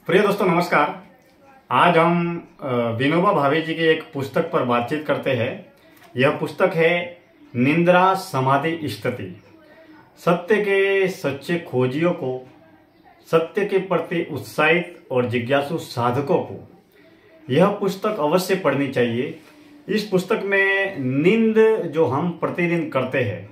प्रिय दोस्तों नमस्कार। आज हम विनोबा भावे जी की एक पुस्तक पर बातचीत करते हैं। यह पुस्तक है निंद्रा समाधि स्थिति। सत्य के सच्चे खोजियों को, सत्य के प्रति उत्साहित और जिज्ञासु साधकों को यह पुस्तक अवश्य पढ़नी चाहिए। इस पुस्तक में नींद जो हम प्रतिदिन करते हैं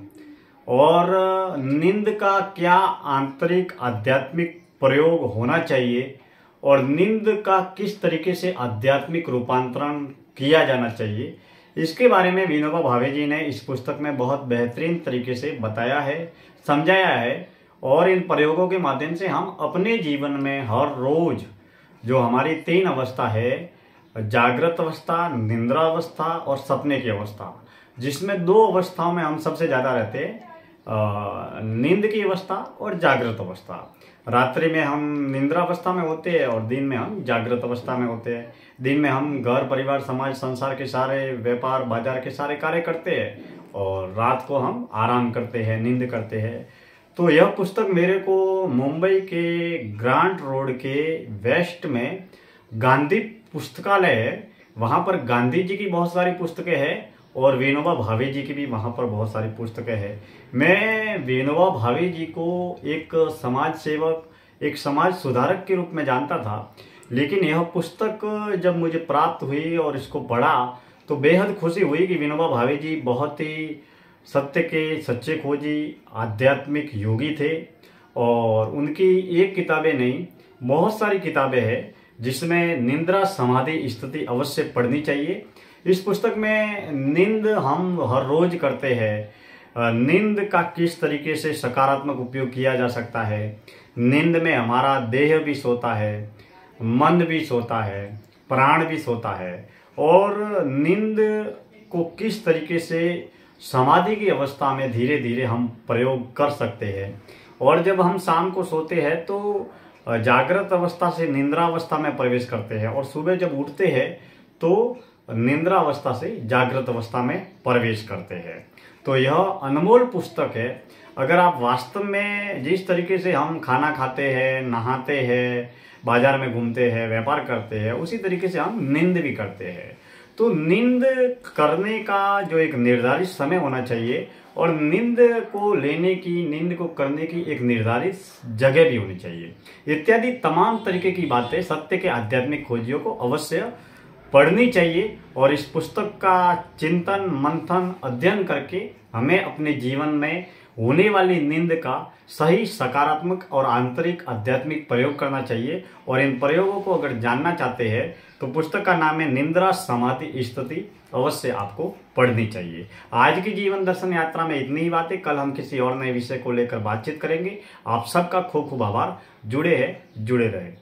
और नींद का क्या आंतरिक आध्यात्मिक प्रयोग होना चाहिए और नींद का किस तरीके से आध्यात्मिक रूपांतरण किया जाना चाहिए, इसके बारे में विनोबा भावे जी ने इस पुस्तक में बहुत बेहतरीन तरीके से बताया है, समझाया है। और इन प्रयोगों के माध्यम से हम अपने जीवन में हर रोज जो हमारी 3 अवस्था है, जागृत अवस्था, निद्रा अवस्था और सपने की अवस्था, जिसमें 2 अवस्थाओं में हम सबसे ज्यादा रहते हैं, नींद की अवस्था और जागृत अवस्था। रात्रि में हम निद्रा अवस्था में होते हैं और दिन में हम जागृत अवस्था में होते हैं। दिन में हम घर परिवार समाज संसार के सारे व्यापार बाजार के सारे कार्य करते हैं और रात को हम आराम करते हैं, नींद करते हैं। तो यह पुस्तक मेरे को मुंबई के ग्रांट रोड के वेस्ट में गांधी पुस्तकालय है, वहां पर गांधी जी की बहुत सारी पुस्तकें हैं और विनोबा भावे जी की भी वहां पर बहुत सारी पुस्तकें हैं। मैं विनोबा भावे जी को एक समाज सेवक, एक समाज सुधारक के रूप में जानता था, लेकिन यह पुस्तक जब मुझे प्राप्त हुई और इसको पढ़ा तो बेहद खुशी हुई कि विनोबा भावे जी बहुत ही सत्य के सच्चे खोजी आध्यात्मिक योगी थे। और उनकी एक किताबें नहीं, बहुत सारी किताबें हैं जिसमें निंद्रा समाधि स्थिति अवश्य पढ़नी चाहिए। इस पुस्तक में नींद हम हर रोज करते हैं, नींद का किस तरीके से सकारात्मक उपयोग किया जा सकता है। नींद में हमारा देह भी सोता है, मन भी सोता है, प्राण भी सोता है और नींद को किस तरीके से समाधि की अवस्था में धीरे धीरे हम प्रयोग कर सकते हैं। और जब हम शाम को सोते हैं तो जागृत अवस्था से निद्रा अवस्था में प्रवेश करते हैं और सुबह जब उठते हैं तो निद्रा अवस्था से जागृत अवस्था में प्रवेश करते हैं। तो यह अनमोल पुस्तक है। अगर आप वास्तव में जिस तरीके से हम खाना खाते हैं, नहाते हैं, बाजार में घूमते हैं, व्यापार करते हैं, उसी तरीके से हम नींद भी करते हैं। तो नींद करने का जो एक निर्धारित समय होना चाहिए और नींद को लेने की, नींद को करने की एक निर्धारित जगह भी होनी चाहिए, इत्यादि तमाम तरीके की बातें सत्य के आध्यात्मिक खोजियों को अवश्य पढ़नी चाहिए। और इस पुस्तक का चिंतन मंथन अध्ययन करके हमें अपने जीवन में होने वाली नींद का सही सकारात्मक और आंतरिक आध्यात्मिक प्रयोग करना चाहिए। और इन प्रयोगों को अगर जानना चाहते हैं तो पुस्तक का नाम है निंद्रा समाधि स्थिति, अवश्य आपको पढ़नी चाहिए। आज की जीवन दर्शन यात्रा में इतनी ही बातें, कल हम किसी और नए विषय को लेकर बातचीत करेंगे। आप सबका खूब खूब आभार। जुड़े रहे।